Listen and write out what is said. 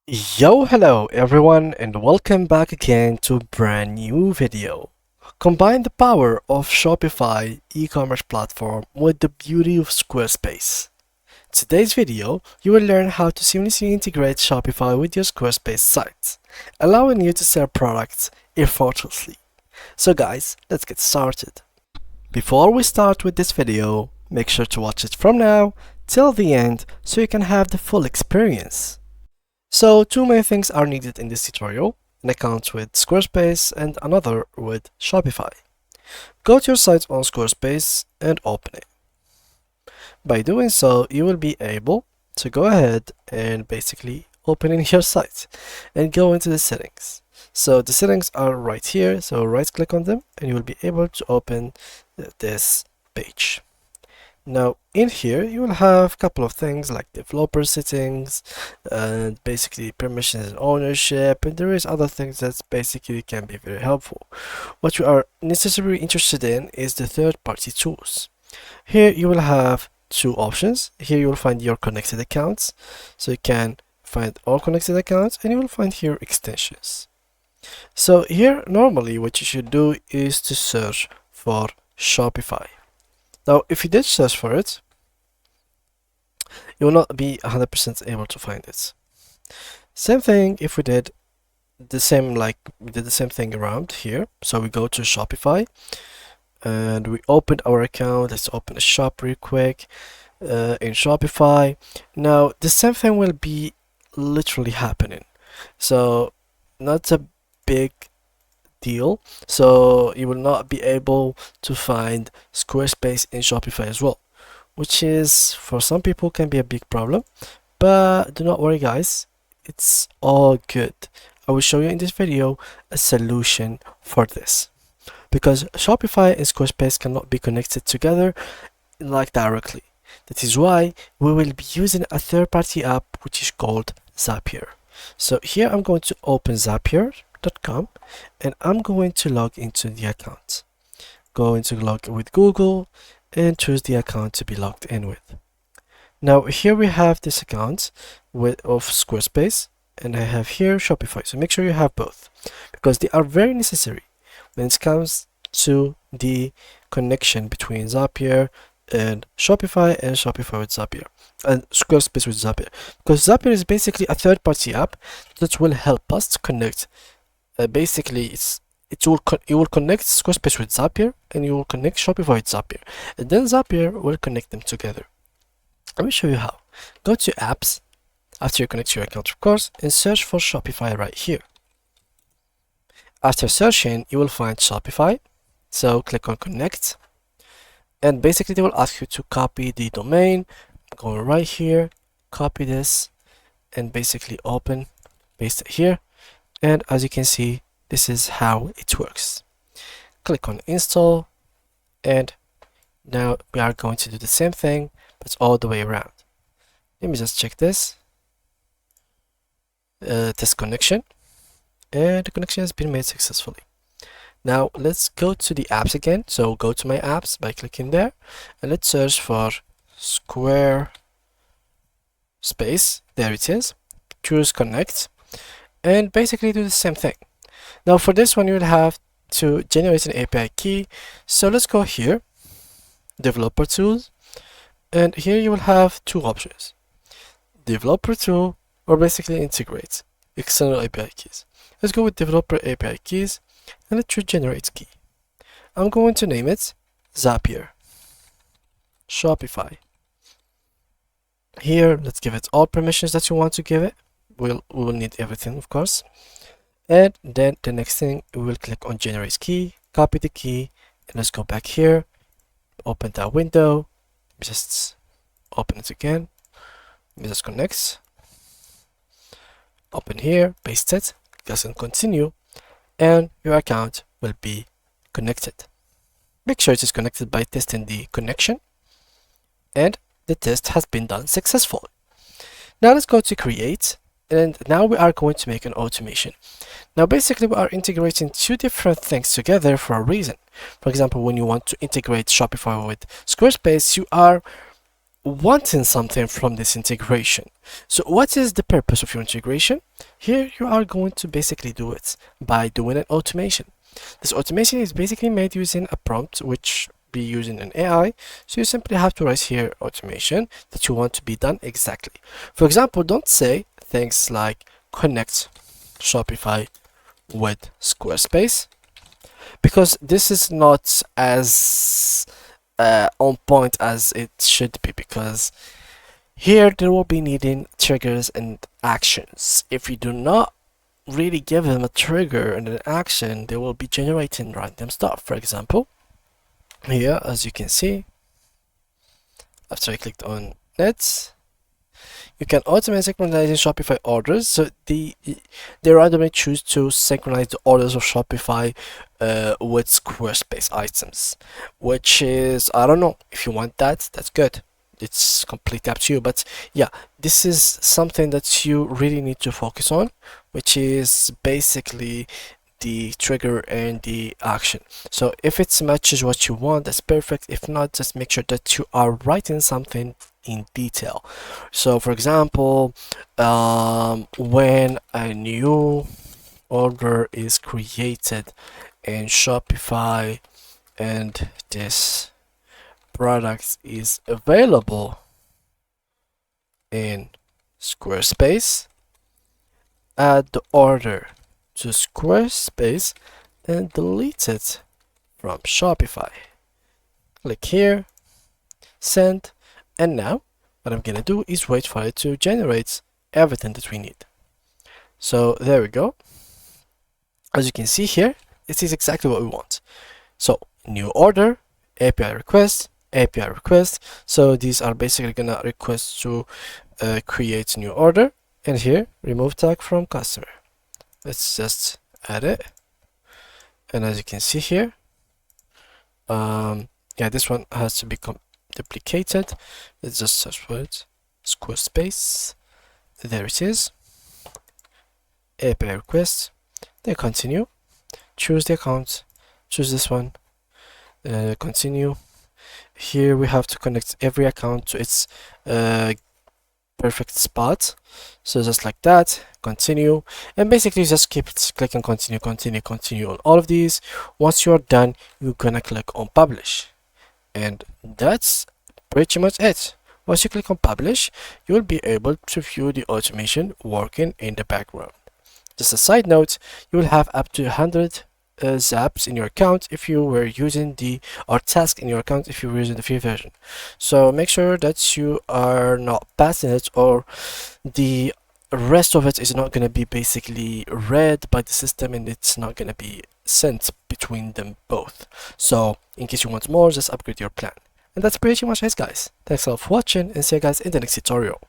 Hello everyone, and welcome back again to a brand new video. Combine the power of Shopify e-commerce platform with the beauty of Squarespace. Today's video, you will learn how to seamlessly integrate Shopify with your Squarespace site, allowing you to sell products effortlessly. So guys, let's get started. Before we start with this video, make sure to watch it from now till the end so you can have the full experience. So two main things are needed in this tutorial, an account with Squarespace and another with Shopify. Go to your site on Squarespace and open it. By doing so, you will be able to go ahead and basically open in your site and go into the settings. So the settings are right here, so right click on them and you will be able to open this page. Now in here you will have a couple of things like developer settings and basically permissions and ownership, and there is other things that basically can be very helpful. What you are necessarily interested in is the third-party tools. Here you will have two options. Here you will find your connected accounts, so you can find all connected accounts, and you will find here extensions. So here normally what you should do is to search for Shopify. Now, if you did search for it, you will not be 100% able to find it. Same thing if we did the same, like we did the same thing around here. So we go to Shopify and we opened our account. Let's open a shop real quick in Shopify. Now, the same thing will be literally happening. So not a big deal, so you will not be able to find Squarespace in Shopify as well, which is for some people can be a big problem, but do not worry guys, it's all good. I will show you in this video a solution for this, because Shopify and Squarespace cannot be connected together like directly. That is why we will be using a third-party app which is called Zapier. So here I'm going to open Zapier.com and I'm going to log into the account. Going to log with Google and choose the account to be logged in with. Now here we have this account of Squarespace, and I have here Shopify, so make sure you have both because they are very necessary when it comes to the connection between Zapier and Shopify with Zapier and Squarespace with Zapier, because Zapier is basically a third-party app that will help us to connect. Basically it will connect Squarespace with Zapier and you will connect Shopify with Zapier, and then Zapier will connect them together. Let me show you how. Go to apps after you connect your account, of course, and search for Shopify right here. After searching, you will find Shopify, so click on connect, and basically they will ask you to copy the domain. Go right here, copy this, and basically paste it here. And as you can see, this is how it works. Click on install, and now we are going to do the same thing, but all the way around. Let me just check this. Test connection, and the connection has been made successfully. Now let's go to the apps again. So go to my apps by clicking there, and let's search for Squarespace. There it is. Choose connect, and basically do the same thing. Now for this one you will have to generate an API key, so let's go here, developer tools, and here you will have two options, developer tool or basically integrate external API keys. Let's go with developer API keys and let's choose generate key. I'm going to name it Zapier Shopify. Here let's give it all permissions that you want to give it. We will need everything, of course. And then the next thing, we will click on generate key, copy the key, and let's go back here, open that window, just open it again, just connect, open here, paste it, just continue, and your account will be connected. Make sure it is connected by testing the connection, and the test has been done successfully. Now let's go to create, and now we are going to make an automation. Now basically we are integrating two different things together for a reason. For example, when you want to integrate Shopify with Squarespace, you are wanting something from this integration. So what is the purpose of your integration? Here you are going to basically do it by doing an automation. This automation is basically made using a prompt which be using an AI. So you simply have to write here automation that you want to be done exactly. For example, don't say things like connect Shopify with Squarespace, because this is not as on point as it should be, because here there will be needing triggers and actions. If you do not really give them a trigger and an action, they will be generating random stuff. For example, here as you can see, after I clicked on it, you can automate synchronizing Shopify orders. So they randomly choose to synchronize the orders of Shopify with Squarespace items, which is, I don't know, if you want that, that's good. It's completely up to you. But yeah, this is something that you really need to focus on, which is basically the trigger and the action. So if it matches what you want, that's perfect. If not, just make sure that you are writing something in detail. So for example, when a new order is created in Shopify and this product is available in Squarespace, add the order to Squarespace and delete it from Shopify. Click here, send, and now what I'm gonna do is wait for it to generate everything that we need. So there we go. As you can see here, this is exactly what we want. So new order, API request, API request. So these are basically gonna request to create new order, and here remove tag from customer. Let's just add it, and as you can see here, yeah, this one has to be duplicated. Let's just search for it, Squarespace. There it is. API request. Then continue. Choose the account. Choose this one. Continue. Here we have to connect every account to its perfect spot. So just like that, continue, and basically just keep clicking continue, continue, continue on all of these. Once you're done, you're gonna click on publish, and that's pretty much it. Once you click on publish, you will be able to view the automation working in the background. Just a side note, you will have up to 100 zaps in your account if you were using or task in your account if you were using the free version. So make sure that you are not passing it, or the rest of it is not going to be basically read by the system, and it's not going to be sent between them both. So in case you want more, just upgrade your plan. And that's pretty much it, guys. Thanks a lot for watching, and see you guys in the next tutorial.